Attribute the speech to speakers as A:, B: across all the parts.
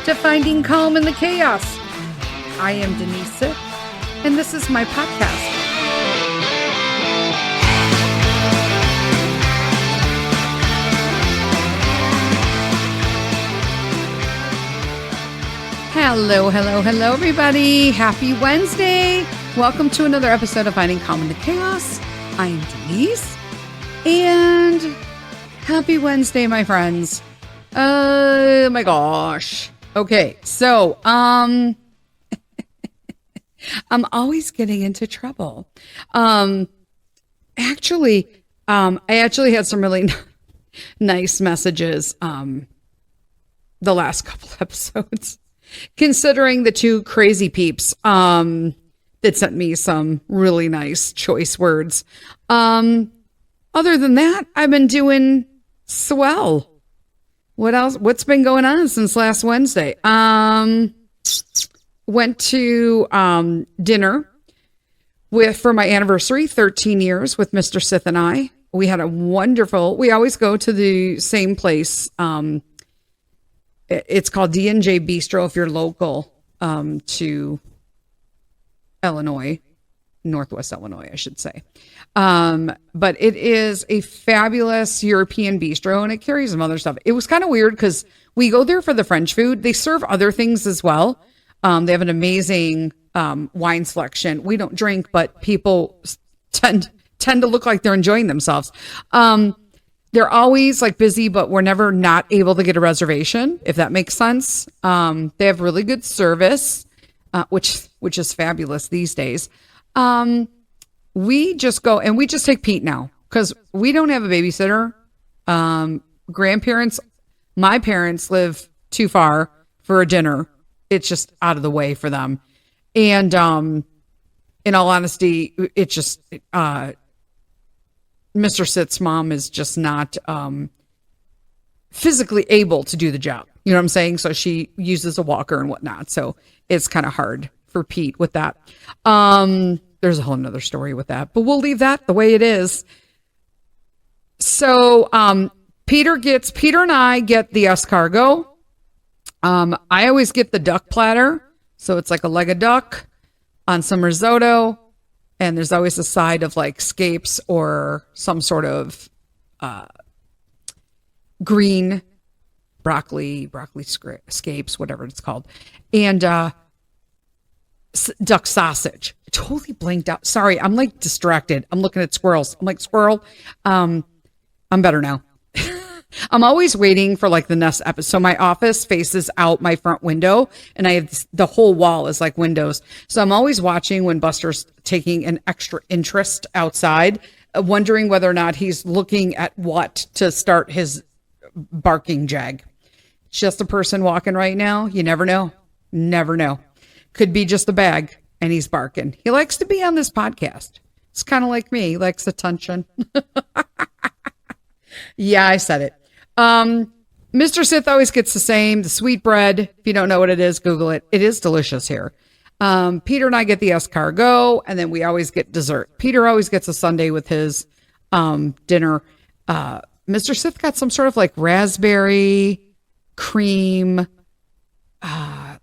A: to Finding Calm in the Chaos. I am Denise Sith, and this is my podcast. Hello, everybody. Happy Wednesday. Welcome to another episode of Finding Calm in the Chaos. I am Denise, and happy Wednesday, my friends. Oh my gosh. Okay, so, I'm always getting into trouble. I actually had some really nice messages, the last couple episodes, considering the two crazy peeps, that sent me some really nice choice words. Other than that, I've been doing swell. What else? What's been going on since last Wednesday? Went to dinner for my anniversary, 13 years with Mr. Sith and I. We had we always go to the same place. It's called D&J Bistro if you're local to Illinois, Northwest Illinois, I should say. But it is a fabulous European bistro, and it carries some other stuff. It was kind of weird because we go there for the French food. They serve other things as well. They have an amazing wine selection. We don't drink, but people tend to look like they're enjoying themselves. They're always like busy, but we're never not able to get a reservation, if that makes sense. They have really good service, which is fabulous these days. We just go and we just take Pete now because we don't have a babysitter. Grandparents, my parents live too far for a dinner. It's just out of the way for them. And, in all honesty, it's just, Mr. Sith's mom is just not, physically able to do the job. You know what I'm saying? So she uses a walker and whatnot. So it's kind of hard for Pete with that. There's a whole nother story with that, but we'll leave that the way it is. So, Peter and I get the escargot. I always get the duck platter. So it's like a leg of duck on some risotto. And there's always a side of like scapes or some sort of, green broccoli scapes, whatever it's called. And, duck sausage. I totally blanked out. Sorry, I'm like distracted. I'm looking at squirrels. I'm like, squirrel. I'm better now. I'm always waiting for like the next episode. So my office faces out my front window and I have the whole wall is like windows. So I'm always watching when Buster's taking an extra interest outside, wondering whether or not he's looking at what to start his barking jag. Just a person walking right now. You never know. Never know. Could be just a bag and he's barking. He likes to be on this podcast. It's kind of like me. He likes attention. Yeah, I said it. Mr. Sith always gets the sweetbread. If you don't know what it is, Google it. It is delicious here. Peter and I get the escargot, and then we always get dessert. Peter always gets a sundae with his dinner. Mr. Sith got some sort of like raspberry cream,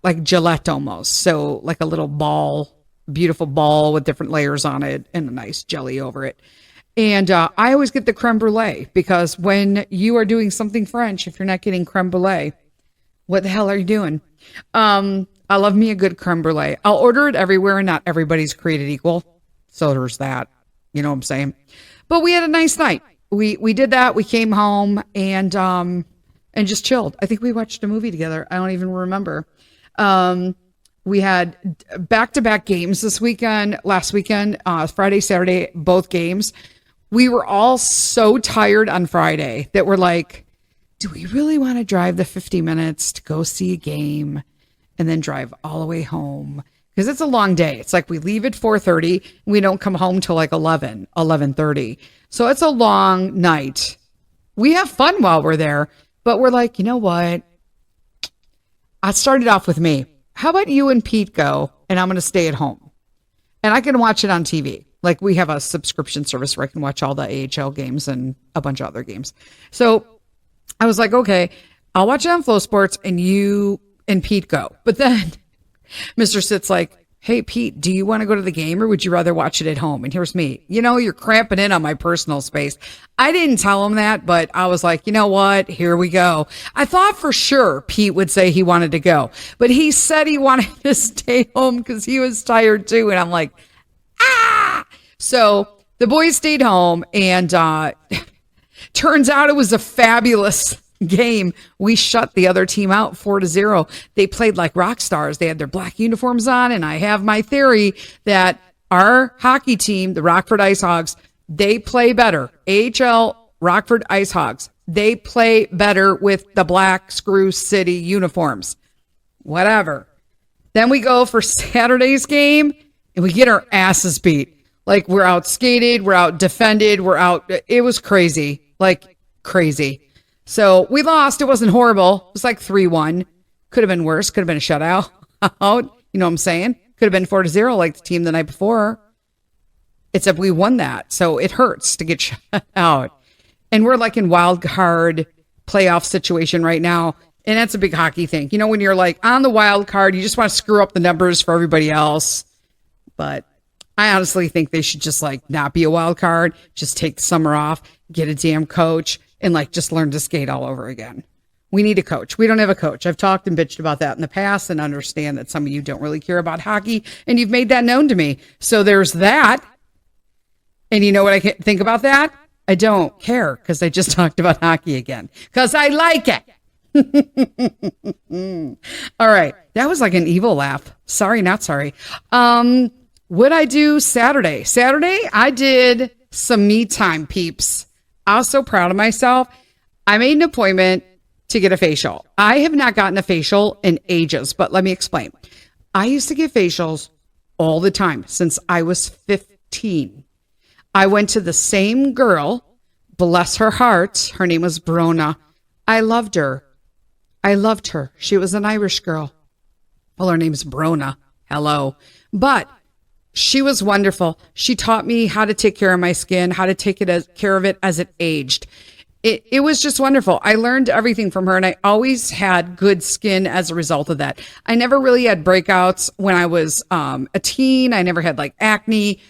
A: like Gillette almost. So like a little ball, beautiful ball with different layers on it and a nice jelly over it. And I always get the creme brulee because when you are doing something French, if you're not getting creme brulee, what the hell are you doing? I love me a good creme brulee. I'll order it everywhere and not everybody's created equal. So there's that. You know what I'm saying? But we had a nice night. We did that. We came home and just chilled. I think we watched a movie together. I don't even remember. We had back-to-back games last weekend, Friday, Saturday, both games. We were all so tired on Friday that we're like, do we really want to drive the 50 minutes to go see a game and then drive all the way home? Because it's a long day. It's like we leave at 4:30 and we don't come home till like 11:30. So it's a long night. We have fun while we're there, but we're like, you know what? I started off with me. How about you and Pete go and I'm going to stay at home and I can watch it on TV. Like we have a subscription service where I can watch all the AHL games and a bunch of other games. So I was like, okay, I'll watch it on Flow Sports and you and Pete go. But then Mr. Sith's like, hey, Pete, do you want to go to the game or would you rather watch it at home? And here's me. You're cramping in on my personal space. I didn't tell him that, but I was like, you know what? Here we go. I thought for sure Pete would say he wanted to go, but he said he wanted to stay home because he was tired too. And I'm like, ah! So the boys stayed home and turns out it was a fabulous game. We shut the other team out 4-0. They played like rock stars. They had their black uniforms on. And I have my theory that our hockey team, the Rockford Ice Hogs, they play better. AHL Rockford Ice Hogs, they play better with the black Screw City uniforms. Whatever. Then we go for Saturday's game and we get our asses beat. Like we're out skated, we're out defended, we're out. It was crazy. Like crazy. So we lost. It wasn't horrible. It was like 3-1. Could have been worse. Could have been a shutout. You know what I'm saying? Could have been 4-0 like the team the night before. Except we won that. So it hurts to get shut out. And we're like in wild card playoff situation right now. And that's a big hockey thing. When you're like on the wild card, you just want to screw up the numbers for everybody else. But I honestly think they should just like not be a wild card. Just take the summer off, get a damn coach. And like just learn to skate all over again. We need a coach. We don't have a coach. I've talked and bitched about that in the past and understand that some of you don't really care about hockey and you've made that known to me. So there's that. And you know what I think about that? I don't care because I just talked about hockey again because I like it. All right. That was like an evil laugh. Sorry, not sorry. What'd I do Saturday? Saturday, I did some me time, peeps. I was so proud of myself. I made an appointment to get a facial. I have not gotten a facial in ages, but let me explain. I used to get facials all the time since I was 15. I went to the same girl, bless her heart. Her name was Brona. I loved her. She was an Irish girl. Well, her name's Brona. Hello. But she was wonderful. She taught me how to take care of my skin, how to take care of it as it aged. It was just wonderful. I learned everything from her and I always had good skin as a result of that. I never really had breakouts when I was a teen. I never had like acne.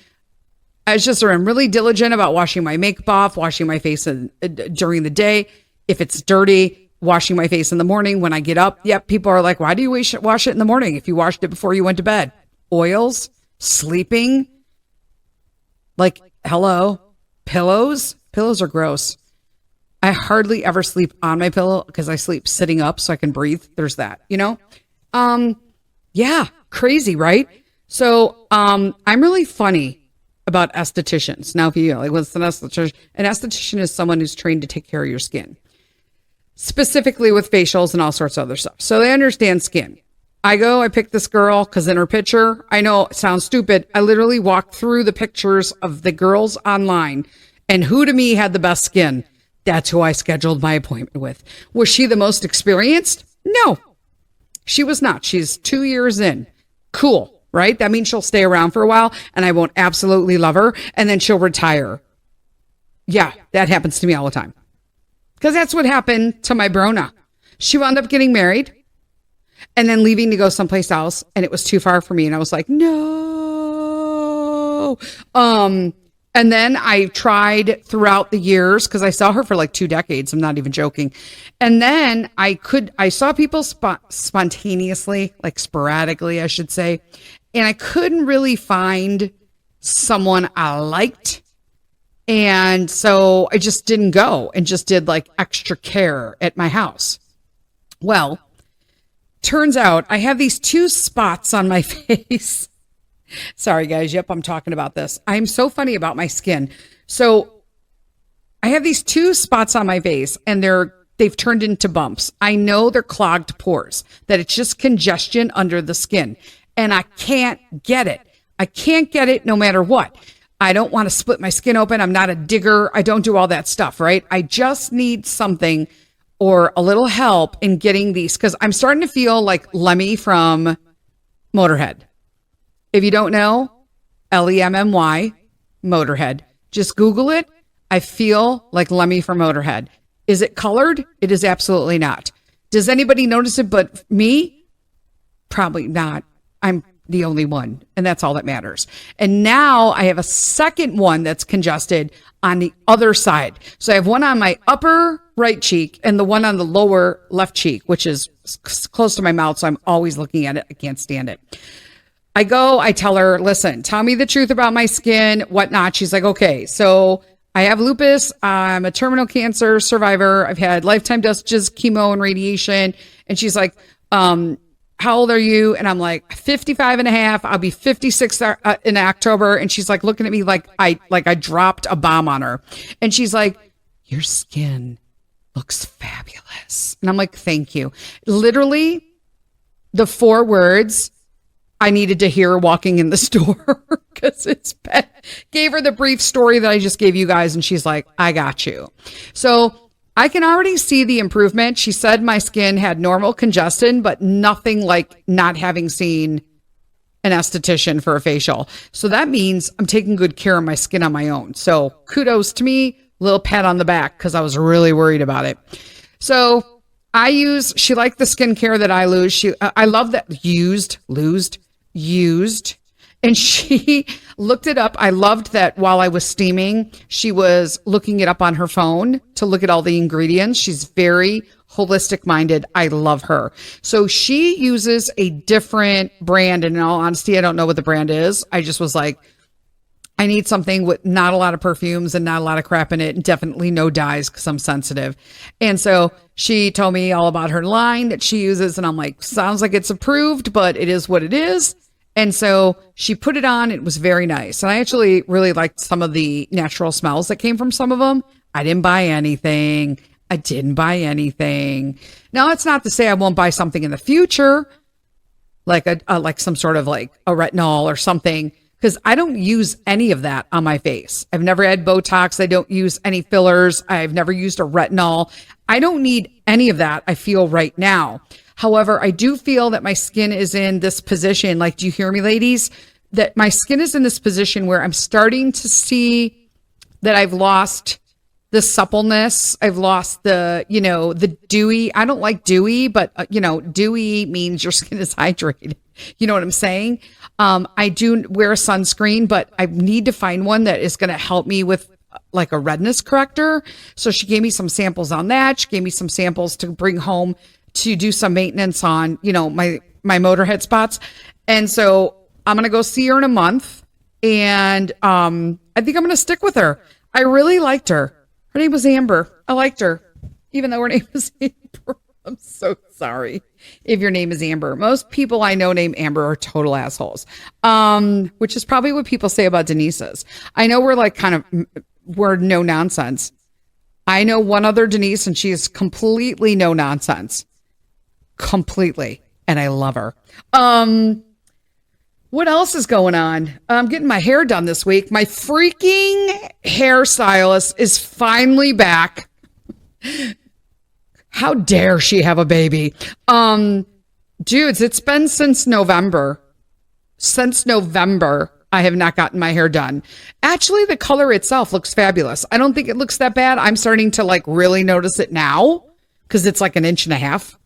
A: I was just really diligent about washing my makeup off, washing my face during the day. If it's dirty, washing my face in the morning when I get up. Yep, people are like, why do you wash it in the morning if you washed it before you went to bed? Oils? Sleeping, like, hello, pillows are gross. I hardly ever sleep on my pillow because I sleep sitting up so I can breathe. There's that, yeah, crazy, right? So, I'm really funny about estheticians. Now, if you like, what's an esthetician? An esthetician is someone who's trained to take care of your skin, specifically with facials and all sorts of other stuff. So they understand skin. I pick this girl because in her picture, I know it sounds stupid. I literally walked through the pictures of the girls online and who to me had the best skin. That's who I scheduled my appointment with. Was she the most experienced? No, she was not. She's 2 years in. Cool, right? That means she'll stay around for a while and I won't absolutely love her and then she'll retire. Yeah, that happens to me all the time. Because that's what happened to my Brona. She wound up getting married. And then leaving to go someplace else. And it was too far for me. And I was like, no. And then I tried throughout the years because I saw her for like 2 decades. I'm not even joking. And then I saw people spontaneously, like sporadically, I should say. And I couldn't really find someone I liked. And so I just didn't go and just did like extra care at my house. Well, turns out I have these 2 spots on my face. Sorry, guys. Yep, I'm talking about this. I'm so funny about my skin. So I have these 2 spots on my face and they've turned into bumps. I know they're clogged pores, that it's just congestion under the skin. And I can't get it. I can't get it no matter what. I don't want to split my skin open. I'm not a digger. I don't do all that stuff, right? I just need something or a little help in getting these because I'm starting to feel like Lemmy from Motorhead. If you don't know, Lemmy, Motorhead. Just Google it. I feel like Lemmy from Motorhead. Is it colored? It is absolutely not. Does anybody notice it but me? Probably not. I'm the only one, and that's all that matters. And now I have a second one that's congested on the other side. So I have one on my upper right cheek and the one on the lower left cheek, which is close to my mouth. So I'm always looking at it. I can't stand it. I tell her, listen, tell me the truth about my skin, whatnot. She's like, okay, so I have lupus. I'm a terminal cancer survivor. I've had lifetime dosages, chemo and radiation. And she's like, how old are you? And I'm like 55 and a half. I'll be 56 in October. And she's like looking at me like I dropped a bomb on her. And she's like, your skin looks fabulous. And I'm like, thank you. Literally the 4 words I needed to hear walking in the store because it's bad. Gave her the brief story that I just gave you guys. And she's like, I got you. So I can already see the improvement. She said my skin had normal congestion, but nothing like not having seen an esthetician for a facial. So that means I'm taking good care of my skin on my own. So kudos to me, little pat on the back because I was really worried about it. So she liked the skincare that I I love that used. And she looked it up. I loved that while I was steaming, she was looking it up on her phone to look at all the ingredients. She's very holistic minded. I love her. So she uses a different brand. And in all honesty, I don't know what the brand is. I just was like, I need something with not a lot of perfumes and not a lot of crap in it, and definitely no dyes because I'm sensitive. And so she told me all about her line that she uses. And I'm like, sounds like it's approved, but it is what it is. And so she put it on. It was very nice. And I actually really liked some of the natural smells that came from some of them. I didn't buy anything. Now, it's not to say I won't buy something in the future, like like some sort of like a retinol or something, because I don't use any of that on my face. I've never had Botox. I don't use any fillers. I've never used a retinol. I don't need any of that, I feel, right now. However, I do feel that my skin is in this position. Like, do you hear me, ladies? That my skin is in this position where I'm starting to see that I've lost the suppleness. I've lost the dewy. I don't like dewy, but dewy means your skin is hydrated. You know what I'm saying? I do wear sunscreen, but I need to find one that is going to help me with like a redness corrector. So she gave me some samples on that. She gave me some samples to bring home to do some maintenance on, my motorhead spots. And so I'm going to go see her in a month. And I think I'm going to stick with her. I really liked her. Her name was Amber. I liked her, even though her name was Amber. I'm so sorry if your name is Amber. Most people I know named Amber are total assholes, which is probably what people say about Denise's. I know we're no nonsense. I know one other Denise, and she is completely no nonsense. Completely. And I love her. What else is going on? I'm getting my hair done this week. My freaking hairstylist is finally back. How dare she have a baby? Dudes, it's been since November. Since November, I have not gotten my hair done. Actually, the color itself looks fabulous. I don't think it looks that bad. I'm starting to really notice it now because it's like 1.5 inches.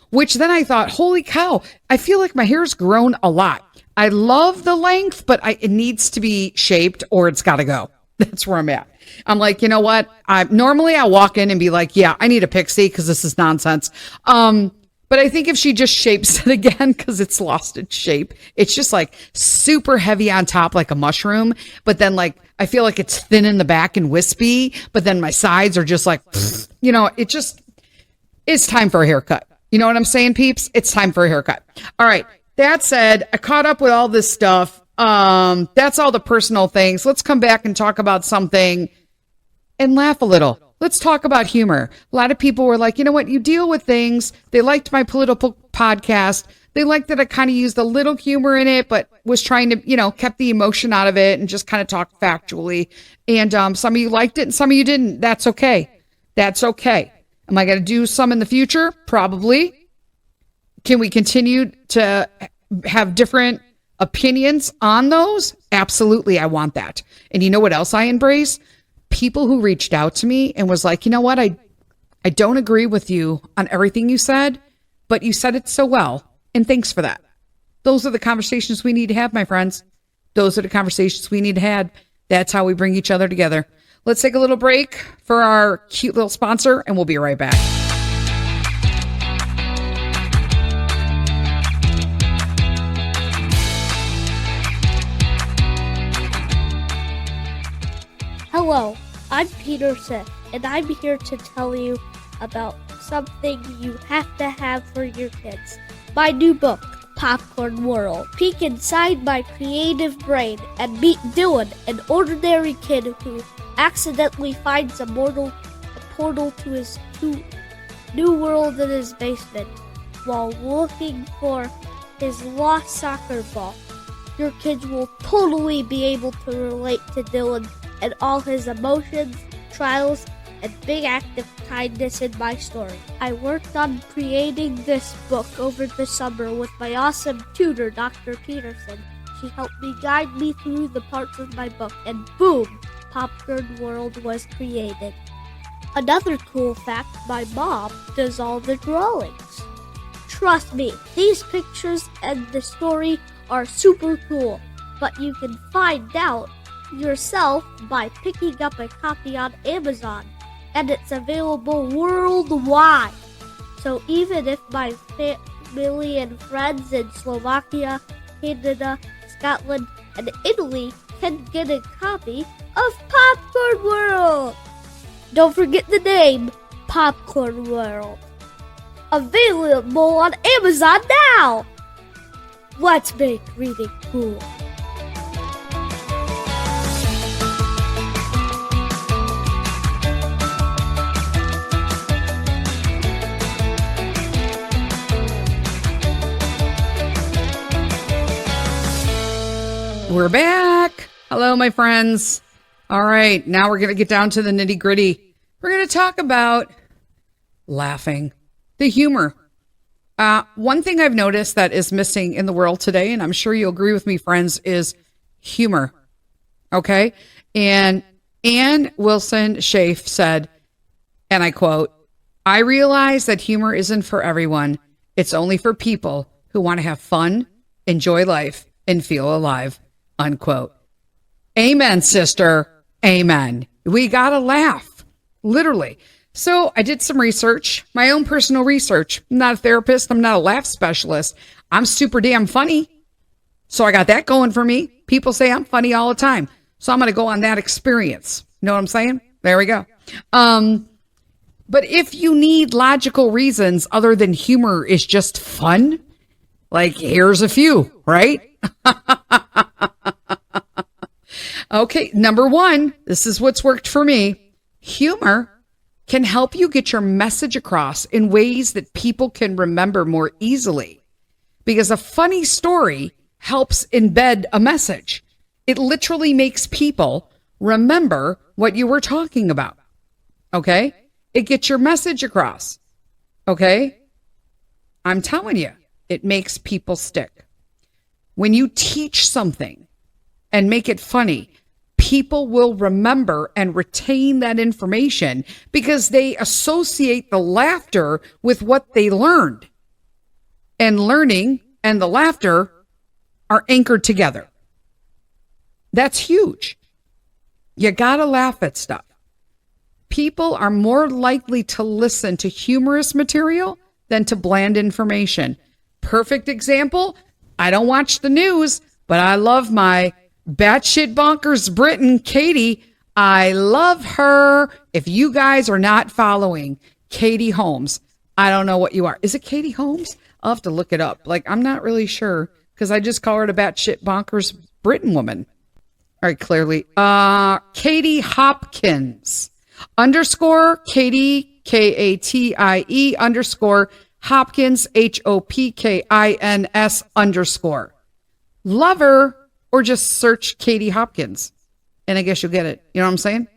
A: Which then I thought, holy cow, I feel like my hair's grown a lot. I love the length, but it needs to be shaped or it's got to go. That's where I'm at. I'm like, you know what? Normally I walk in and be like, yeah, I need a pixie because this is nonsense. But I think if she just shapes it again, because it's lost its shape, it's just like super heavy on top, like a mushroom. But then I feel like it's thin in the back and wispy, but then my sides are just like, it's time for a haircut. You know what I'm saying, peeps? It's time for a haircut. All right. That said, I caught up with all this stuff. That's all the personal things. Let's come back and talk about something and laugh a little. Let's talk about humor. A lot of people were like, you know what? You deal with things. They liked my political podcast. They liked that I kind of used a little humor in it, but was trying to, kept the emotion out of it and just kind of talked factually. And some of you liked it and some of you didn't. That's okay. That's okay. Am I going to do some in the future? Probably. Can we continue to have different opinions on those? Absolutely. I want that. And you know what else I embrace? People who reached out to me and was like, you know what? I don't agree with you on everything you said, but you said it so well. And thanks for that. Those are the conversations we need to have, my friends. Those are the conversations we need to have. That's how we bring each other together. Let's take a little break for our cute little sponsor, and we'll be right back.
B: Hello, I'm Peter Sith, and I'm here to tell you about something you have to have for your kids. My new book, Popcorn World. Peek inside my creative brain and meet Dylan, an ordinary kid who accidentally finds a portal to his new world in his basement while looking for his lost soccer ball. Your kids will totally be able to relate to Dylan and all his emotions, trials, and big act of kindness in my story. I worked on creating this book over the summer with my awesome tutor, Dr. Peterson. She helped me guide me through the parts of my book, and boom, Popcorn World was created. Another cool fact, my mom does all the drawings. Trust me, these pictures and the story are super cool, but you can find out yourself by picking up a copy on Amazon, and it's available worldwide. So even if my family and friends in Slovakia, Canada, Scotland, and Italy can get a copy of Popcorn World. Don't forget the name, Popcorn World. Available on Amazon now. Let's make reading cool.
A: We're back. Hello, my friends. All right, now we're going to get down to the nitty gritty. We're going to talk about laughing, the humor. One thing I've noticed that is missing in the world today, and I'm sure you'll agree with me, friends, is humor. Okay? And Ann Wilson Schaaf said, and I quote, "I realize that humor isn't for everyone. It's only for people who want to have fun, enjoy life, and feel alive." Unquote. Amen, sister. Amen. We gotta laugh. Literally. So I did some research, my own personal research. I'm not a therapist. I'm not a laugh specialist. I'm super damn funny. So I got that going for me. People say I'm funny all the time. So I'm going to go on that experience. You know what I'm saying? There we go. But if you need logical reasons other than humor is just fun, like here's a few, right? Okay, number one, this is what's worked for me. Humor can help you get your message across in ways that people can remember more easily. Because a funny story helps embed a message. It literally makes people remember what you were talking about. Okay? It gets your message across. Okay? I'm telling you, it makes people stick. When you teach something and make it funny, people will remember and retain that information because they associate the laughter with what they learned. And learning and the laughter are anchored together. That's huge. You gotta laugh at stuff. People are more likely to listen to humorous material than to bland information. Perfect example, I don't watch the news, but I love my batshit bonkers Britain, Katie. I love her. If you guys are not following Katie Holmes, I don't know what you are. Is it Katie Holmes? I'll have to look it up. Like, I'm not really sure because I just call her the batshit bonkers Britain woman. All right, clearly. Katie Hopkins _ Katie, Katie _ Hopkins, Hopkins _ Love her. Or just search Katie Hopkins, and I guess you'll get it. You know what I'm saying?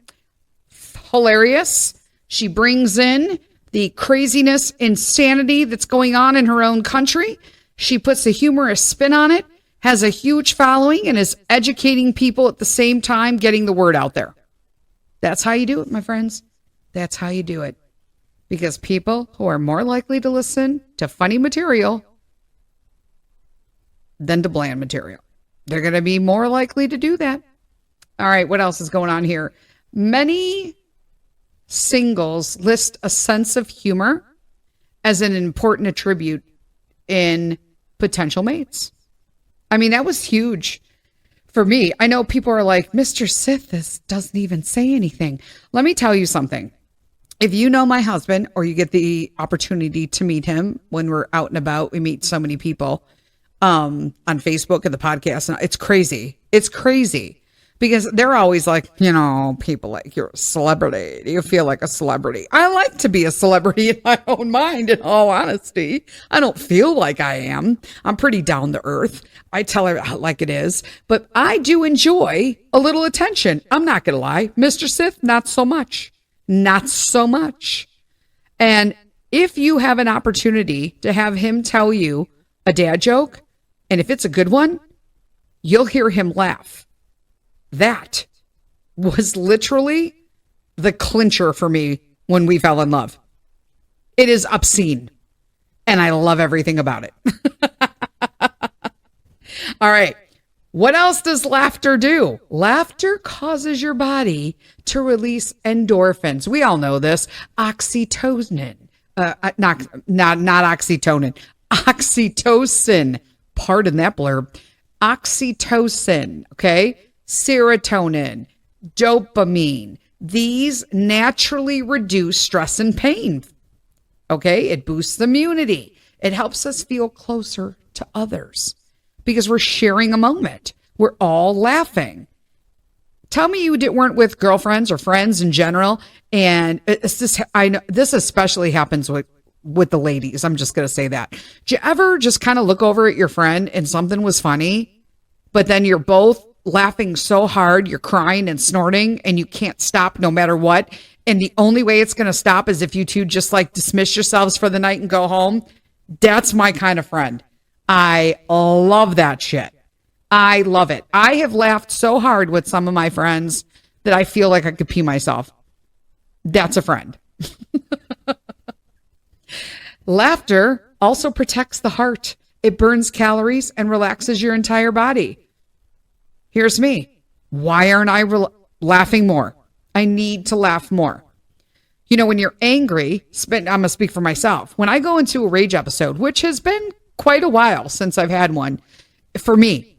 A: Hilarious. She brings in the craziness, insanity that's going on in her own country. She puts a humorous spin on it, has a huge following, and is educating people at the same time, getting the word out there. That's how you do it, my friends. That's how you do it. Because people who are more likely to listen to funny material than to bland material. They're going to be more likely to do that. All right, what else is going on here? Many singles list a sense of humor as an important attribute in potential mates. I mean, that was huge for me. I know people are like, Mr. Sith, this doesn't even say anything. Let me tell you something. If you know my husband, or you get the opportunity to meet him when we're out and about, we meet so many people on Facebook and the podcast. And it's crazy. It's crazy. Because they're always like, people like, you're a celebrity. Do you feel like a celebrity? I like to be a celebrity in my own mind, in all honesty. I don't feel like I am. I'm pretty down to earth. I tell her like it is. But I do enjoy a little attention. I'm not going to lie. Mr. Sith, not so much. Not so much. And if you have an opportunity to have him tell you a dad joke, and if it's a good one, you'll hear him laugh. That was literally the clincher for me when we fell in love. It is obscene, and I love everything about it. All right. What else does laughter do? Laughter causes your body to release endorphins. We all know this. Oxytocin. Not oxytocin. Oxytocin. Pardon that blurb. Oxytocin. Okay. Serotonin, dopamine. These naturally reduce stress and pain. Okay. It boosts immunity. It helps us feel closer to others because we're sharing a moment. We're all laughing. Tell me you weren't with girlfriends or friends in general. And I know this especially happens with the ladies. I'm just going to say that. Do you ever just kind of look over at your friend and something was funny, but then you're both laughing so hard, you're crying and snorting and you can't stop no matter what. And the only way it's going to stop is if you two just like dismiss yourselves for the night and go home. That's my kind of friend. I love that shit. I love it. I have laughed so hard with some of my friends that I feel like I could pee myself. That's a friend. Laughter also protects the heart. It burns calories and relaxes your entire body. Here's me. Why aren't I laughing more? I need to laugh more. When you're angry, I'm going to speak for myself. When I go into a rage episode, which has been quite a while since I've had one, for me,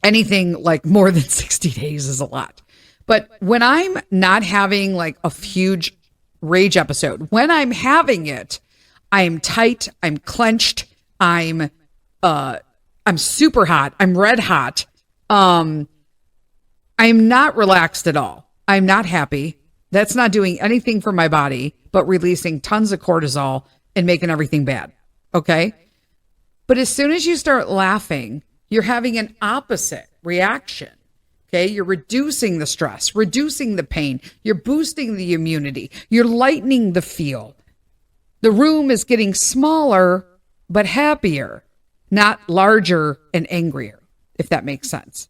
A: anything like more than 60 days is a lot. But when I'm not having like a huge rage episode, when I'm having it, I'm tight, I'm clenched, I'm super hot, I'm red hot. I'm not relaxed at all. I'm not happy. That's not doing anything for my body, but releasing tons of cortisol and making everything bad. Okay. But as soon as you start laughing, you're having an opposite reaction. Okay. You're reducing the stress, reducing the pain. You're boosting the immunity. You're lightening the feel. The room is getting smaller, but happier, not larger and angrier, if that makes sense.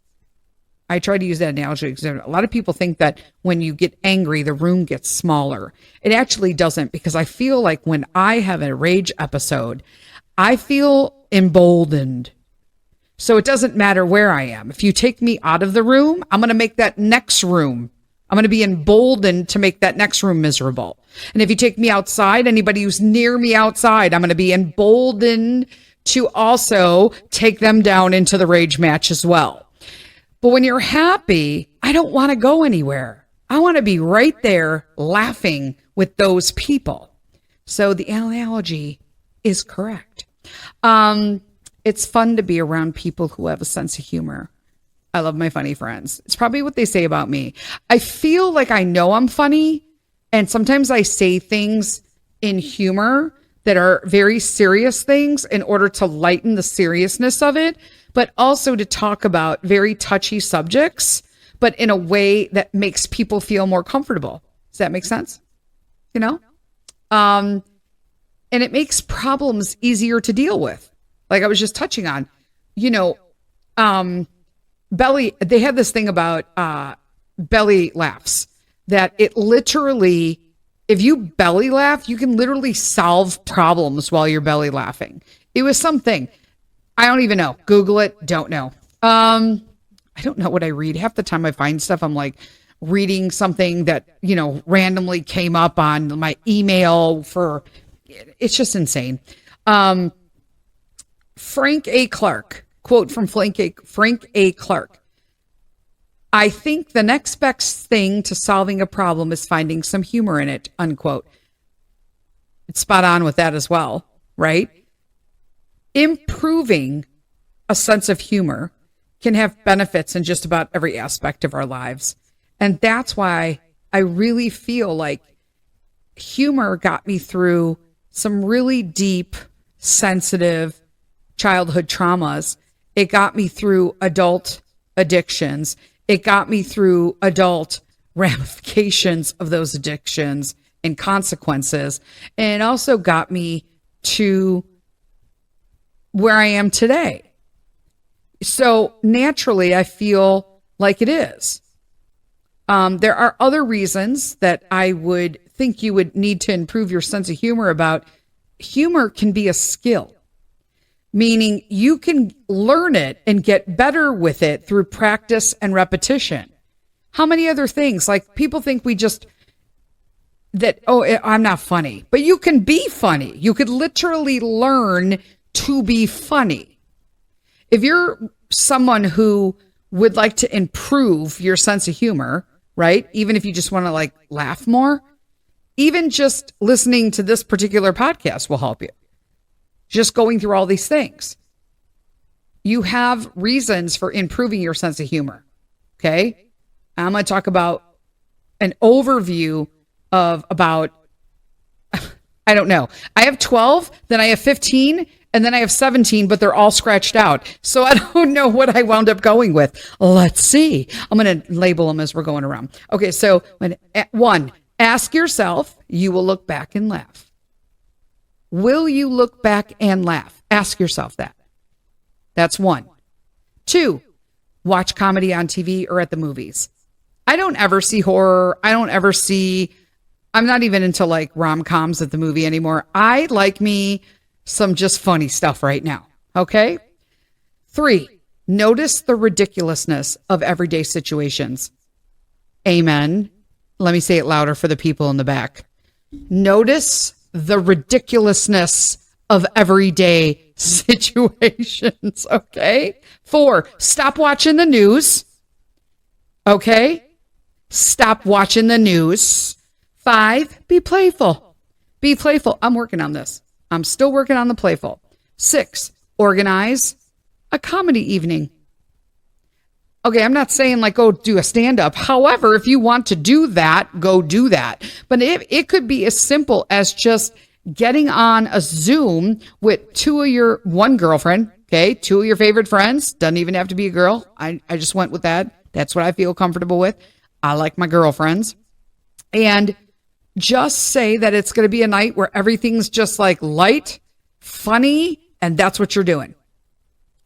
A: I try to use that analogy because a lot of people think that when you get angry, the room gets smaller. It actually doesn't, because I feel like when I have a rage episode, I feel emboldened. So it doesn't matter where I am. If you take me out of the room, I'm going to make that next room. I'm going to be emboldened to make that next room miserable. And if you take me outside, anybody who's near me outside, I'm going to be emboldened to also take them down into the rage match as well. But when you're happy, I don't want to go anywhere. I want to be right there laughing with those people. So the analogy is correct. It's fun to be around people who have a sense of humor. I love my funny friends. It's probably what they say about me. I feel like I know I'm funny, and sometimes I say things in humor that are very serious things in order to lighten the seriousness of it, but also to talk about very touchy subjects, but in a way that makes people feel more comfortable. Does that make sense? And it makes problems easier to deal with. Like I was just touching on, belly, they had this thing about belly laughs, that it literally, if you belly laugh, you can literally solve problems while you're belly laughing. It was something. I don't even know. Google it. Don't know. I don't know what I read. Half the time I find stuff, I'm like reading something that, randomly came up on my email it's just insane. Frank A. Clark, quote from Frank A. Clark. I think the next best thing to solving a problem is finding some humor in it, unquote. It's spot on with that as well, right? Improving a sense of humor can have benefits in just about every aspect of our lives. And that's why I really feel like humor got me through some really deep, sensitive childhood traumas. It got me through adult addictions. It got me through adult ramifications of those addictions and consequences. And it also got me to where I am today. So naturally, I feel like it is. There are other reasons that I would think you would need to improve your sense of humor about. Humor can be a skill, meaning you can learn it and get better with it through practice and repetition. How many other things? Like people think I'm not funny, but you can be funny. You could literally learn to be funny. If you're someone who would like to improve your sense of humor, right? Even if you just want to laugh more, even just listening to this particular podcast will help you. Just going through all these things. You have reasons for improving your sense of humor. Okay. I'm going to talk about an overview of about, I don't know. I have 12, then I have 15, and then I have 17, but they're all scratched out. So I don't know what I wound up going with. Let's see. I'm going to label them as we're going around. Okay. So one, ask yourself, you will look back and laugh. Will you look back and laugh? Ask yourself that. That's one. Two, watch comedy on TV or at the movies. I don't ever see horror. I'm not even into rom-coms at the movie anymore. I like me some just funny stuff right now. Okay. 3, notice the ridiculousness of everyday situations. Amen. Let me say it louder for the people in the back. Notice the ridiculousness of everyday situations. Okay. 4, stop watching the news. Okay. Stop watching the news. 5, be playful. Be playful. I'm working on this. I'm still working on the playful. 6, organize a comedy evening. Okay, I'm not saying go do a stand-up. However, if you want to do that, go do that. But it could be as simple as just getting on a Zoom with one girlfriend, okay, 2 of your favorite friends. Doesn't even have to be a girl. I just went with that. That's what I feel comfortable with. I like my girlfriends. And just say that it's going to be a night where everything's just light, funny, and that's what you're doing.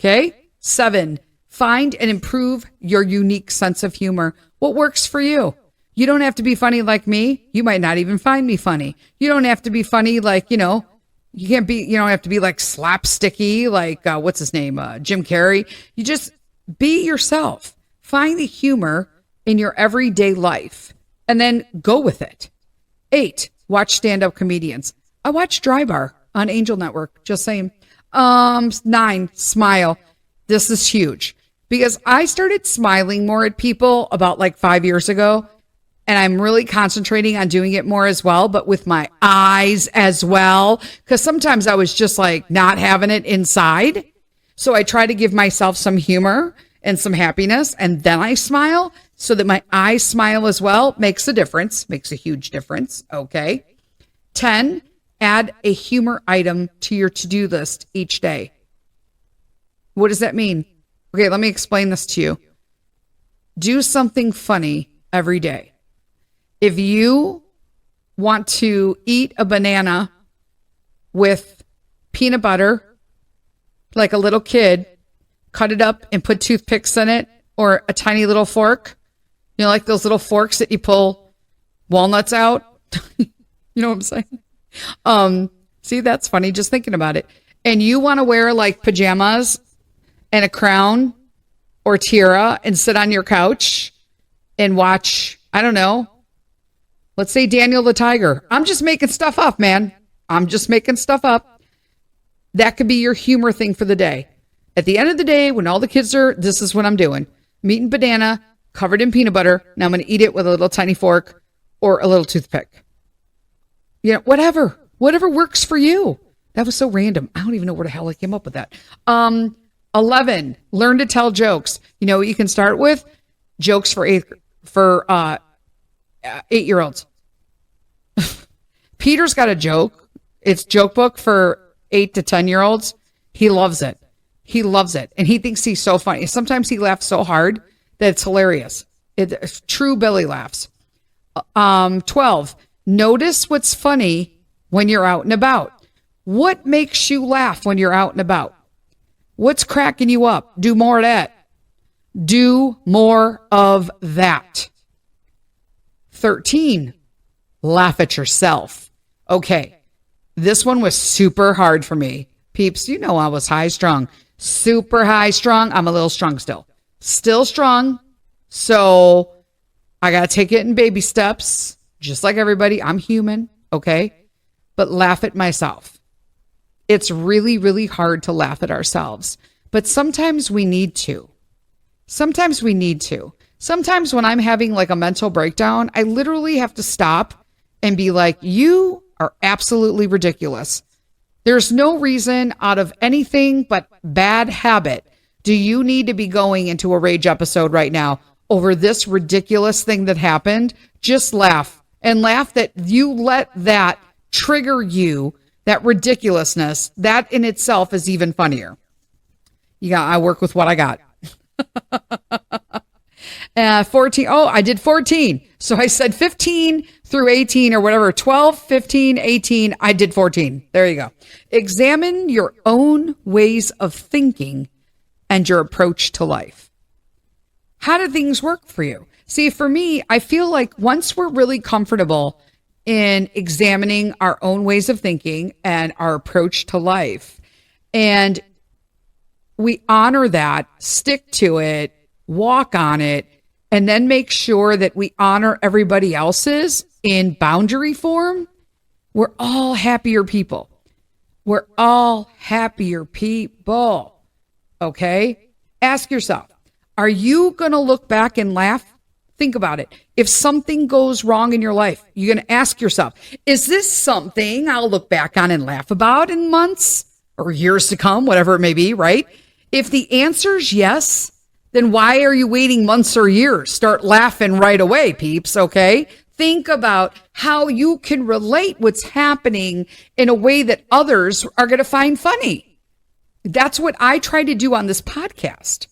A: Okay? 7, find and improve your unique sense of humor. What works for you? You don't have to be funny like me. You might not even find me funny. You don't have to be funny you don't have to be slapsticky, what's his name? Jim Carrey. You just be yourself. Find the humor in your everyday life and then go with it. 8, watch stand-up comedians. I watch Dry Bar on Angel Network, just saying. 9, smile. This is huge because I started smiling more at people about 5 years ago, and I'm really concentrating on doing it more as well, but with my eyes as well, because sometimes I was just not having it inside. So I try to give myself some humor and some happiness, and then I smile so that my eyes smile as well. Makes a difference, makes a huge difference. Okay. 10, add a humor item to your to-do list each day. What does that mean? Okay, let me explain this to you. Do something funny every day. If you want to eat a banana with peanut butter, like a little kid, cut it up and put toothpicks in it or a tiny little fork. Like those little forks that you pull walnuts out. You know what I'm saying? See, that's funny. Just thinking about it. and you want to wear like pajamas and a crown or tiara and sit on your couch and watch, I don't know, let's say Daniel the Tiger. I'm just making stuff up, man. I'm just making stuff up. That could be your humor thing for the day. At the end of the day, when all the kids are, this is what I'm doing. I'm eating banana covered in peanut butter. Now I'm going to eat it with a little tiny fork or a little toothpick. You know, whatever works for you. That was so random. I don't even know where the hell I came up with that. 11, learn to tell jokes. You know what you can start with? Jokes for 8-year-olds. Peter's got a joke. It's joke book for 8 to 10-year-olds. He loves it. He loves it. And he thinks he's so funny. Sometimes he laughs so hard that it's hilarious. It's true belly laughs. 12, notice what's funny when you're out and about. What makes you laugh when you're out and about? What's cracking you up? Do more of that. Do more of that. 13, laugh at yourself. Okay, this one was super hard for me. Peeps, you know I was high strung. Super high strung. I'm a little strung still. Still strong. So I got to take it in baby steps. Just like everybody. I'm human. Okay? But laugh at myself. It's really, really hard to laugh at ourselves. But sometimes we need to. Sometimes when I'm having like a mental breakdown, I literally have to stop and be like, you are absolutely ridiculous. There's no reason out of anything but bad habit do you need to be going into a rage episode right now over this ridiculous thing that happened. Just laugh and laugh that you let that trigger you, that ridiculousness. That in itself is even funnier. Yeah, I work with what I got. 14. Oh, I did 14. So I said 15 through 18 or whatever. 12, 15, 18. I did 14. There you go. Examine your own ways of thinking and your approach to life. How do things work for you? See, for me, I feel like once we're really comfortable in examining our own ways of thinking and our approach to life, and we honor that, stick to it, walk on it, and then make sure that we honor everybody else's in boundary form, we're all happier people. We're all happier people. Okay? Ask yourself, are you going to look back and laugh? Think about it. If something goes wrong in your life, you're going to ask yourself, is this something I'll look back on and laugh about in months or years to come, whatever it may be, right? If the answer is yes, then why are you waiting months or years? Start laughing right away, peeps, okay? Think about how you can relate what's happening in a way that others are going to find funny. That's what I try to do on this podcast,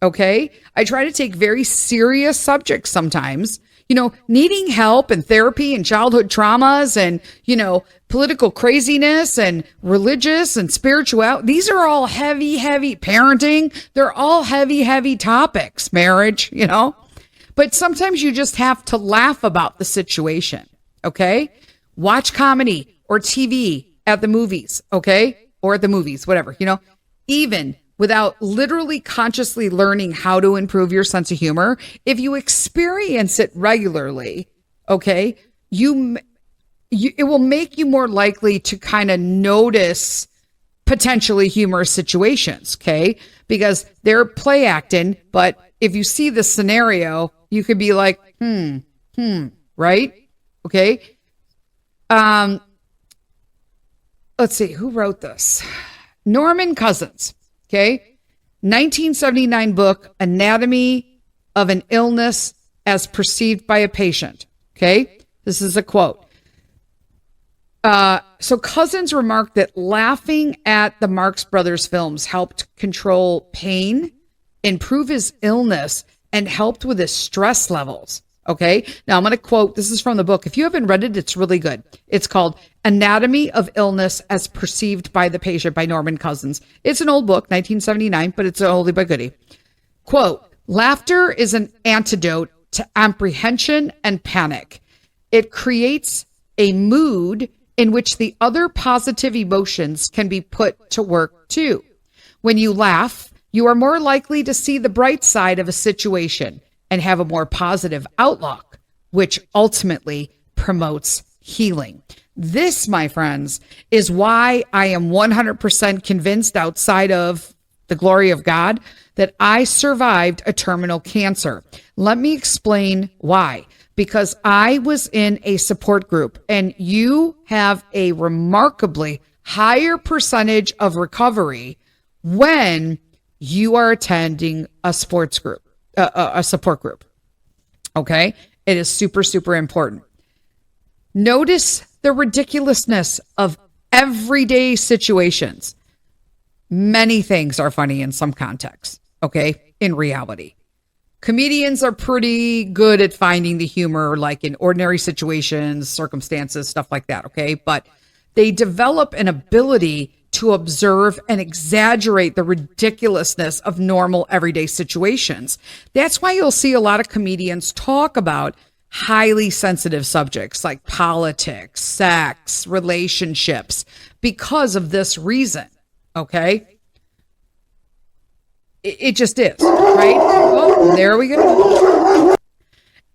A: okay? I try to take very serious subjects sometimes, you know, needing help and therapy and childhood traumas and, you know, political craziness and religious and spiritual. These are all heavy parenting. They're all heavy topics, marriage, you know, but sometimes you just have to laugh about the situation. Okay. Watch comedy or TV at the movies. Okay. Or at the movies, whatever, you know, even without literally consciously learning how to improve your sense of humor. If you experience it regularly, okay, it will make you more likely to kind of notice potentially humorous situations, okay? Because they're play acting, but if you see the scenario, you could be like, right? Okay. Let's see, who wrote this? Norman Cousins, okay? 1979 book, Anatomy of an Illness as Perceived by a Patient, okay? This is a quote. So Cousins remarked that laughing at the Marx Brothers films helped control pain, improve his illness, and helped with his stress levels. Okay. Now I'm going to quote, this is from the book. If you haven't read it, it's really good. It's called Anatomy of Illness as Perceived by the Patient by Norman Cousins. It's an old book, 1979, but it's an oldie but goodie. Quote, laughter is an antidote to apprehension and panic. It creates a mood in which the other positive emotions can be put to work too. When you laugh, you are more likely to see the bright side of a situation and have a more positive outlook, which ultimately promotes healing. This, my friends, is why I am 100% convinced, outside of the glory of God, that I survived a terminal cancer. Let me explain why. Because I was in a support group, and you have a remarkably higher percentage of recovery when you are attending a sports group, a support group. Okay? It is super, super important. Notice the ridiculousness of everyday situations. Many things are funny in some contexts, okay? In reality. Comedians are pretty good at finding the humor, like in ordinary situations, circumstances, stuff like that, okay? But they develop an ability to observe and exaggerate the ridiculousness of normal everyday situations. That's why you'll see a lot of comedians talk about highly sensitive subjects like politics, sex, relationships, because of this reason, okay? It just is, right? Oh, there we go.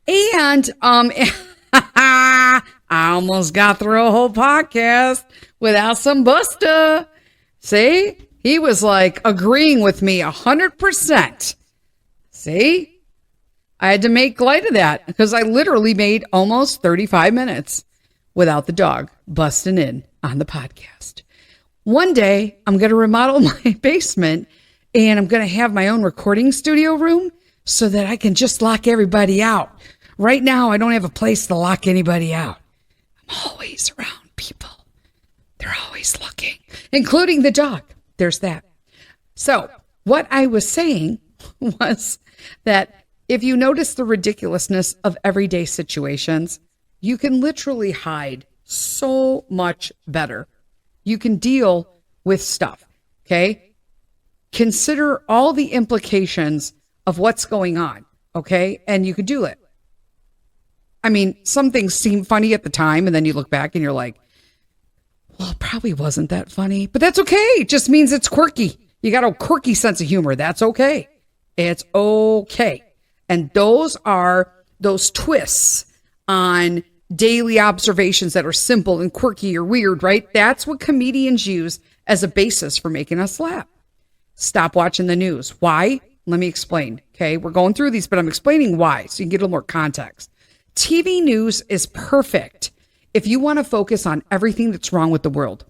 A: And I almost got through a whole podcast without some Busta. See? He was like agreeing with me 100%. See? I had to make light of that because I literally made almost 35 minutes without the dog busting in on the podcast. One day, I'm going to remodel my basement, and I'm going to have my own recording studio room so that I can just lock everybody out. Right now, I don't have a place to lock anybody out. I'm always around people. They're always looking, including the dog. There's that. So what I was saying was that if you notice the ridiculousness of everyday situations, you can literally hide so much better. You can deal with stuff, okay? Consider all the implications of what's going on, okay? And you could do it. I mean, some things seem funny at the time, and then you look back and you're like, well, it probably wasn't that funny, but that's okay. It just means it's quirky. You got a quirky sense of humor. That's okay. It's okay. And those are those twists on daily observations that are simple and quirky or weird, right? That's what comedians use as a basis for making us laugh. Stop watching the news. Why? Let me explain. Okay. We're going through these, but I'm explaining why so you can get a little more context. TV news is perfect if you want to focus on everything that's wrong with the world.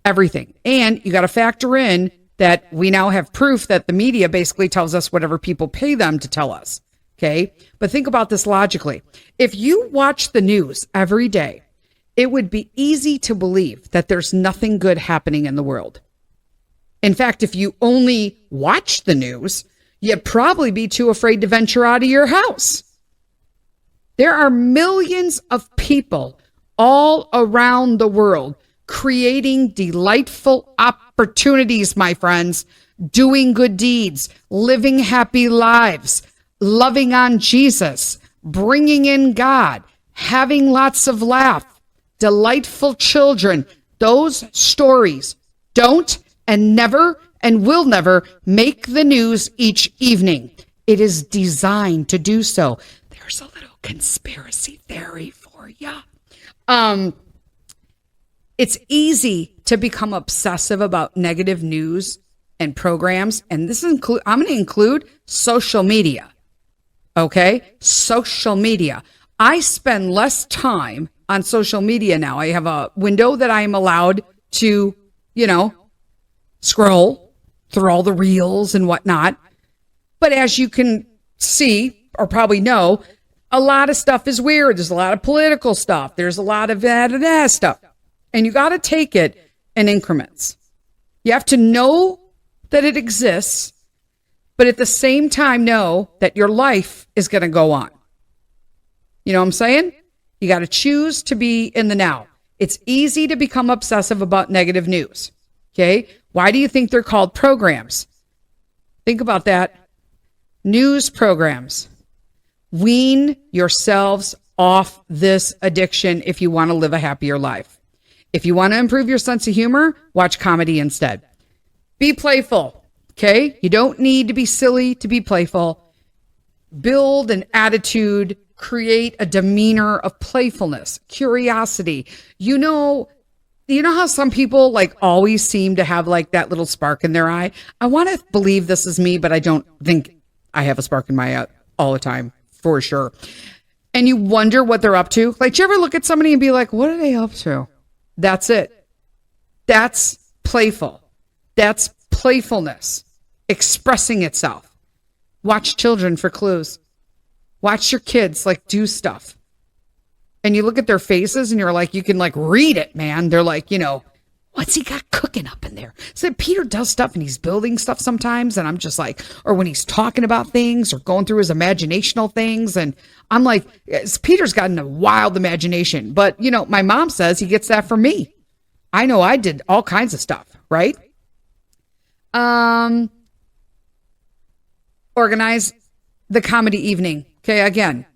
A: Everything. And you got to factor in that we now have proof that the media basically tells us whatever people pay them to tell us. Okay. But think about this logically. If you watch the news every day, it would be easy to believe that there's nothing good happening in the world. In fact, if you only watch the news, you'd probably be too afraid to venture out of your house. There are millions of people all around the world creating delightful opportunities, my friends, doing good deeds, living happy lives, loving on Jesus, bringing in God, having lots of laugh, delightful children. Those stories don't and never and will never make the news each evening. It is designed to do so. There's a little conspiracy theory for you. It's easy to become obsessive about negative news and programs. And this I'm going to include social media. Okay. Social media. I spend less time on social media now. I have a window that I am allowed to, scroll through all the reels and whatnot. But as you can see, or probably know, a lot of stuff is weird. There's a lot of political stuff. There's a lot of that stuff. And you got to take it in increments. You have to know that it exists, but at the same time know that your life is going to go on. You know what I'm saying? You got to choose to be in the now. It's easy to become obsessive about negative news. Okay? Why do you think they're called programs? Think about that. News programs. Wean yourselves off this addiction if you want to live a happier life. If you want to improve your sense of humor, watch comedy instead. Be playful, okay? You don't need to be silly to be playful. Build an attitude, create a demeanor of playfulness, curiosity. You know how some people like always seem to have like that little spark in their eye? I want to believe this is me, but I don't think I have a spark in my eye all the time, for sure. And you wonder what they're up to. Like, do you ever look at somebody and be like, what are they up to? That's it. That's playful. That's playfulness expressing itself. Watch children for clues. Watch your kids like do stuff. And you look at their faces and you're like, you can like read it, man. They're like, what's he got cooking up in there? So Peter does stuff and he's building stuff sometimes. And I'm just like, or when he's talking about things or going through his imaginational things. And I'm like, Peter's gotten a wild imagination. But, my mom says he gets that from me. I know I did all kinds of stuff, right? Organize the comedy evening. Okay, again,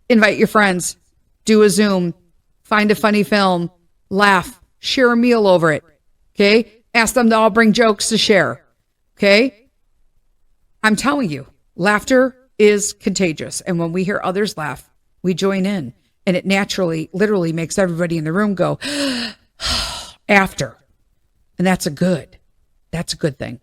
A: invite your friends, do a Zoom, find a funny film, laugh, share a meal over it. Okay, ask them to all bring jokes to share. Okay, I'm telling you, laughter is contagious. And when we hear others laugh, we join in. And it naturally, literally makes everybody in the room go, after. And that's a good thing.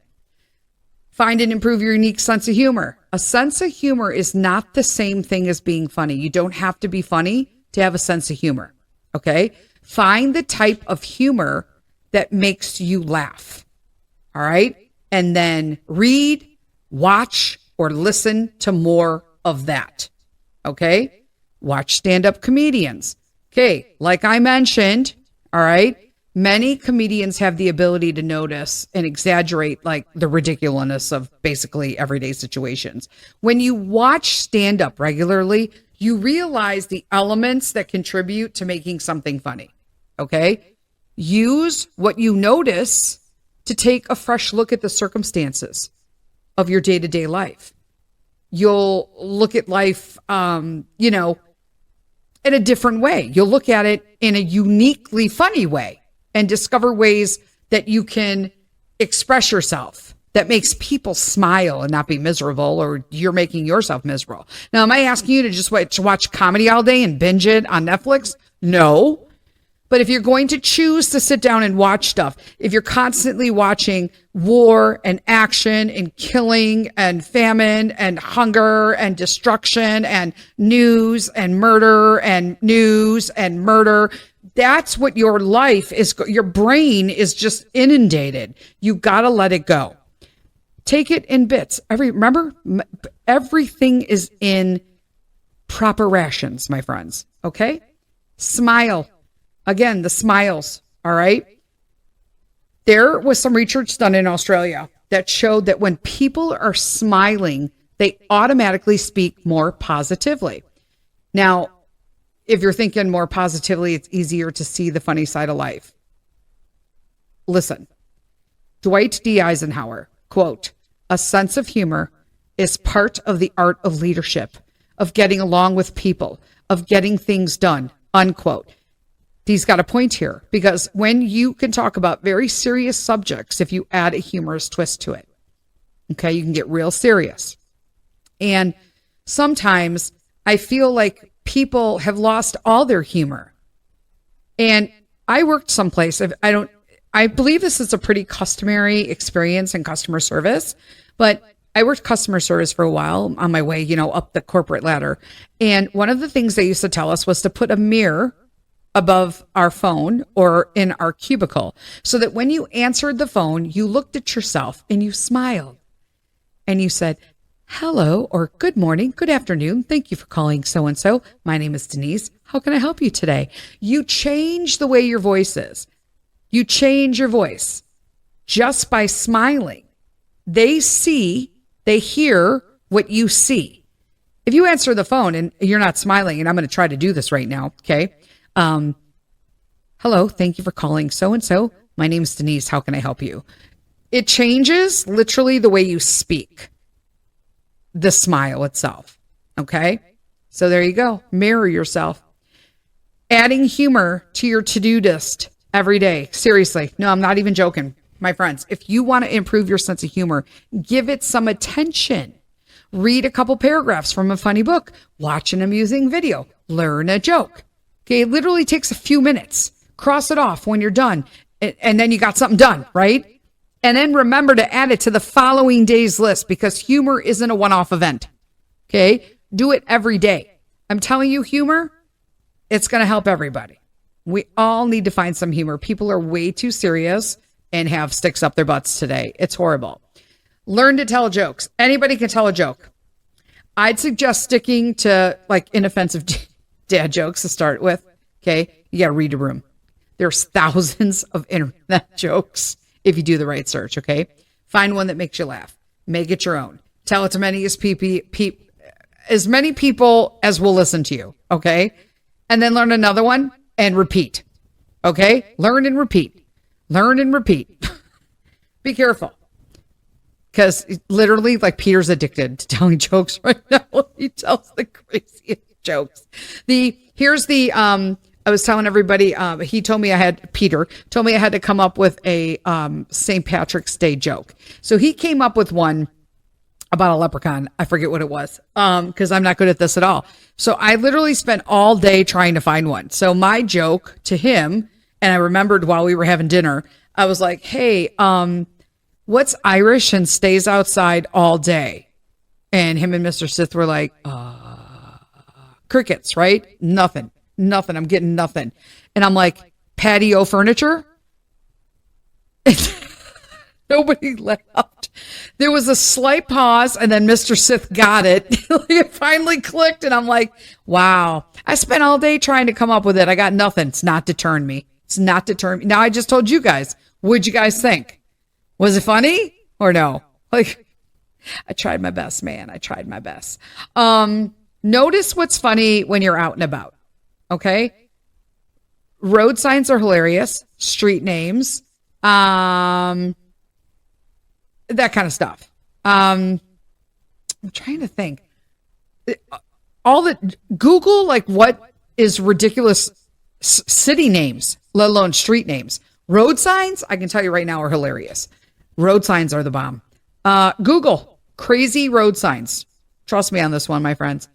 A: Find and improve your unique sense of humor. A sense of humor is not the same thing as being funny. You don't have to be funny to have a sense of humor. Okay? Find the type of humor that makes you laugh. All right? And then read, watch, or listen to more of that. Okay? Watch stand-up comedians. Okay, like I mentioned, all right, many comedians have the ability to notice and exaggerate like the ridiculousness of basically everyday situations. When you watch stand-up regularly, you realize the elements that contribute to making something funny. Okay? Use what you notice to take a fresh look at the circumstances of your day-to-day life. You'll look at life, in a different way. You'll look at it in a uniquely funny way and discover ways that you can express yourself that makes people smile and not be miserable, or you're making yourself miserable. Now, am I asking you to just watch comedy all day and binge it on Netflix? No. But if you're going to choose to sit down and watch stuff, if you're constantly watching war and action and killing and famine and hunger and destruction and news and murder and news and murder, that's what your life is. Your brain is just inundated. You got to let it go. Take it in bits. Remember, everything is in proper rations, my friends. Okay? Smile. Again, the smiles, all right? There was some research done in Australia that showed that when people are smiling, they automatically speak more positively. Now, if you're thinking more positively, it's easier to see the funny side of life. Listen, Dwight D. Eisenhower, quote, "A sense of humor is part of the art of leadership, of getting along with people, of getting things done," unquote. He's got a point here, because when you can talk about very serious subjects, if you add a humorous twist to it, okay, you can get real serious. And sometimes I feel like people have lost all their humor. And I worked someplace, I believe this is a pretty customary experience in customer service, but I worked customer service for a while on my way, up the corporate ladder. And one of the things they used to tell us was to put a mirror above our phone or in our cubicle, so that when you answered the phone, you looked at yourself and you smiled and you said, "Hello," or "Good morning, good afternoon. Thank you for calling so-and-so. My name is Denise. How can I help you today?" You change the way your voice is. You change your voice just by smiling. They hear what you see. If you answer the phone and you're not smiling, and I'm going to try to do this right now, okay? "Hello, thank you for calling so-and-so. My name is Denise. How can I help you?" It changes literally the way you speak, the smile itself. Okay. So there you go. Mirror yourself. Adding humor to your to-do list every day. Seriously. No, I'm not even joking. My friends, if you want to improve your sense of humor, give it some attention. Read a couple paragraphs from a funny book, watch an amusing video, learn a joke. Okay, it literally takes a few minutes. Cross it off when you're done, and then you got something done, right? And then remember to add it to the following day's list, because humor isn't a one-off event. Okay, do it every day. I'm telling you, humor, it's going to help everybody. We all need to find some humor. People are way too serious and have sticks up their butts today. It's horrible. Learn to tell jokes. Anybody can tell a joke. I'd suggest sticking to like inoffensive dad jokes to start with. Okay. You got to read a room. There's thousands of internet jokes if you do the right search. Okay. Find one that makes you laugh. Make it your own. Tell it to as many people as will listen to you. Okay. And then learn another one and repeat. Okay. Learn and repeat. Learn and repeat. Be careful. Because literally, like, Peter's addicted to telling jokes right now. He tells the craziest jokes. I was telling everybody, Peter told me I had to come up with a St. Patrick's Day joke. So he came up with one about a leprechaun. I forget what it was, because I'm not good at this at all. So I literally spent all day trying to find one. So my joke to him, and I remembered while we were having dinner, I was like, hey, what's Irish and stays outside all day? And him and Mr. Sith were like, crickets, right? Nothing. I'm getting nothing. And I'm like, patio furniture? Nobody laughed. There was a slight pause, and then Mr. Sith got it. It finally clicked, and I'm like, wow. I spent all day trying to come up with it. I got nothing. It's not deterring me. Now I just told you guys. What'd you guys think? Was it funny or no? Like, I tried my best, man. I tried my best. Notice what's funny when you're out and about. Okay. Road signs are hilarious. Street names. That kind of stuff. I'm trying to think. Google, like, what is ridiculous city names, let alone street names. Road signs, I can tell you right now, are hilarious. Road signs are the bomb. Google crazy road signs. Trust me on this one, my friends.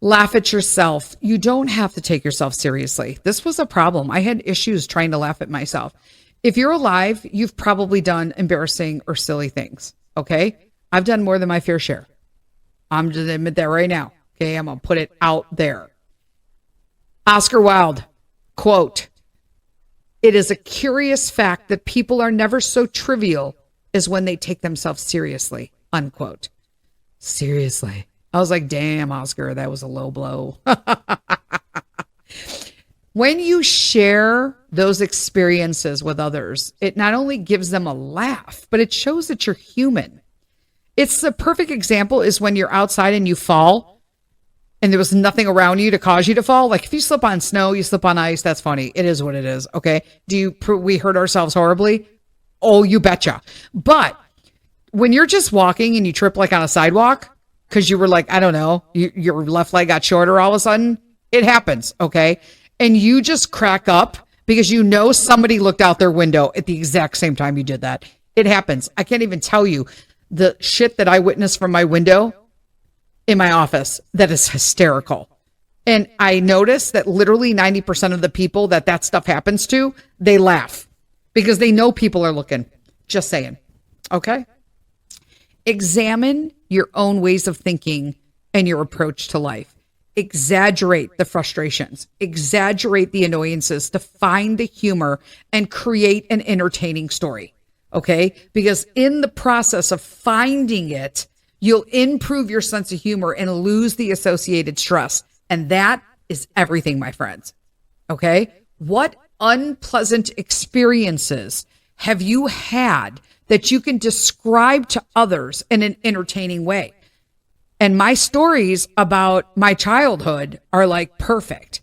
A: Laugh at yourself. You don't have to take yourself seriously. This was a problem. I had issues trying to laugh at myself. If you're alive, you've probably done embarrassing or silly things. Okay. I've done more than my fair share. I'm just admit that right now. Okay. I'm going to put it out there. Oscar Wilde quote, "It is a curious fact that people are never so trivial as when they take themselves seriously," unquote. Seriously. I was like, damn, Oscar, that was a low blow. When you share those experiences with others, it not only gives them a laugh, but it shows that you're human. It's the perfect example is when you're outside and you fall and there was nothing around you to cause you to fall. Like if you slip on snow, you slip on ice, that's funny. It is what it is. Okay. We hurt ourselves horribly? Oh, you betcha. But when you're just walking and you trip like on a sidewalk, because you were like, I don't know, your left leg got shorter all of a sudden, it happens. Okay. And you just crack up because you know somebody looked out their window at the exact same time you did that. It happens. I can't even tell you the shit that I witnessed from my window in my office that is hysterical. And I noticed that literally 90% of the people that stuff happens to, they laugh because they know people are looking. Just saying. Okay. Examine your own ways of thinking and your approach to life. Exaggerate the frustrations, exaggerate the annoyances to find the humor and create an entertaining story. Okay. Because in the process of finding it, you'll improve your sense of humor and lose the associated stress. And that is everything, my friends. Okay. What unpleasant experiences have you had that you can describe to others in an entertaining way? And my stories about my childhood are like perfect.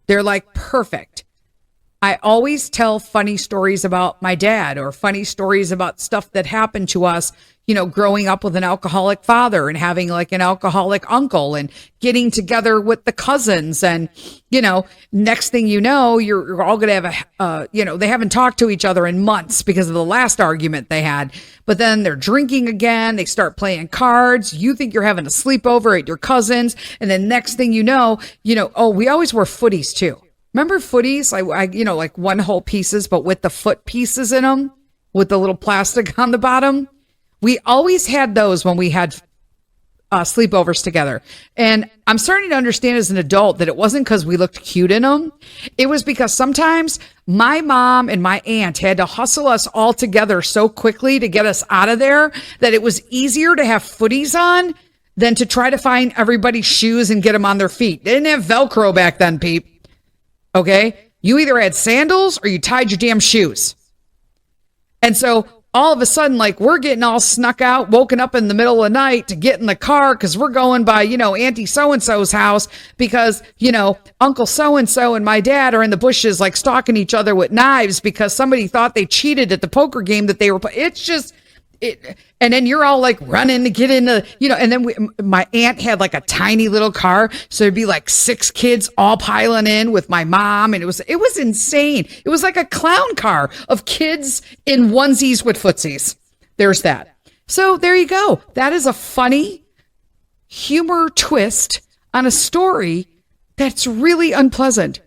A: They're like perfect. I always tell funny stories about my dad or funny stories about stuff that happened to us, growing up with an alcoholic father and having like an alcoholic uncle and getting together with the cousins. And, next thing you know, you're all going to have they haven't talked to each other in months because of the last argument they had. But then they're drinking again. They start playing cards. You think you're having a sleepover at your cousin's. And then next thing you know, we always wore footies too. Remember footies? Like one hole pieces, but with the foot pieces in them with the little plastic on the bottom. We always had those when we had sleepovers together. And I'm starting to understand as an adult that it wasn't because we looked cute in them. It was because sometimes my mom and my aunt had to hustle us all together so quickly to get us out of there that it was easier to have footies on than to try to find everybody's shoes and get them on their feet. They didn't have Velcro back then, Pete. Okay? You either had sandals or you tied your damn shoes. And so all of a sudden, like, we're getting all snuck out, woken up in the middle of the night to get in the car because we're going by, Auntie so-and-so's house because, Uncle so-and-so and my dad are in the bushes, like, stalking each other with knives because somebody thought they cheated at the poker game that they were. It's just, and then you're all like running to get into, and then my aunt had like a tiny little car. So there'd be like 6 kids all piling in with my mom. And it was insane. It was like a clown car of kids in onesies with footsies. There's that. So there you go. That is a funny humor twist on a story that's really unpleasant.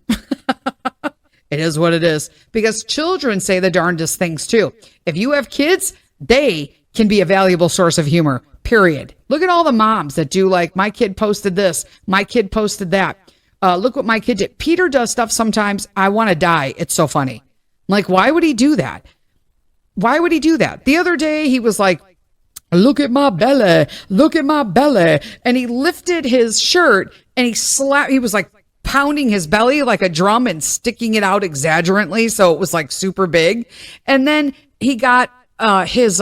A: It is what it is because children say the darndest things too. If you have kids, they can be a valuable source of humor, period. Look at all the moms that do like, my kid posted this, my kid posted that. Look what my kid did. Peter does stuff sometimes. I want to die. It's so funny. I'm like, why would he do that? Why would he do that? The other day he was like, look at my belly, look at my belly. And he lifted his shirt and he was like pounding his belly like a drum and sticking it out exaggerately. So it was like super big. And then he got his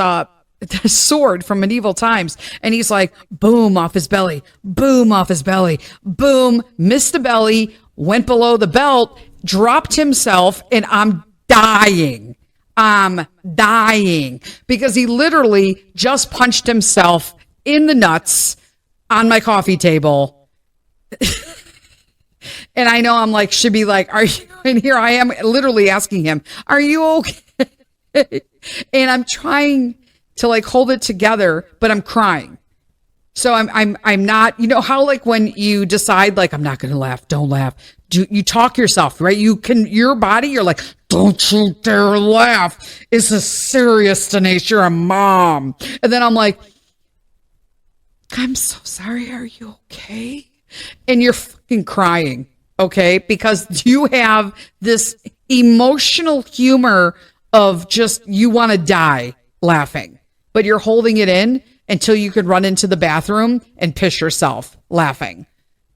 A: sword from medieval times and he's like, boom, off his belly, boom, off his belly, boom, missed the belly, went below the belt, dropped himself, and I'm dying because he literally just punched himself in the nuts on my coffee table. And I know I'm like, should be like, are you, and here I am literally asking him, are you okay? And I'm trying to like hold it together, but I'm crying. So I'm not, how like when you decide like, I'm not going to laugh, don't laugh. You talk yourself, right? Your body, you're like, don't you dare laugh. It's a serious, Denise, you're a mom. And then I'm like, I'm so sorry. Are you okay? And you're fucking crying. Okay. Because you have this emotional humor of just, you want to die laughing, but you're holding it in until you can run into the bathroom and piss yourself laughing.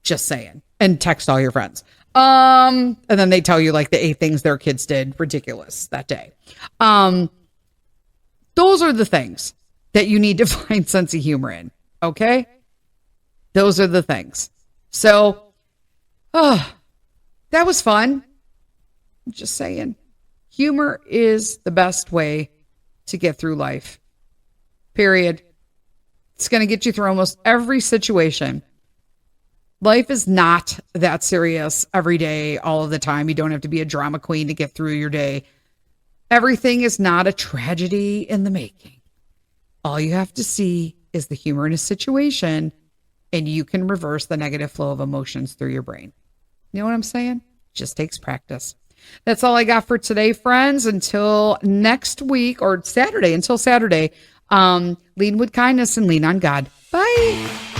A: Just saying. And text all your friends. And then they tell you like the 8 things their kids did ridiculous that day. Those are the things that you need to find sense of humor in. Okay. Those are the things. So, that was fun. I'm just saying. Humor is the best way to get through life. Period. It's going to get you through almost every situation. Life is not that serious every day, all of the time. You don't have to be a drama queen to get through your day. Everything is not a tragedy in the making. All you have to see is the humor in a situation, and you can reverse the negative flow of emotions through your brain. You know what I'm saying? Just takes practice. That's all I got for today, friends. Until next week or Saturday, lean with kindness and lean on God. Bye.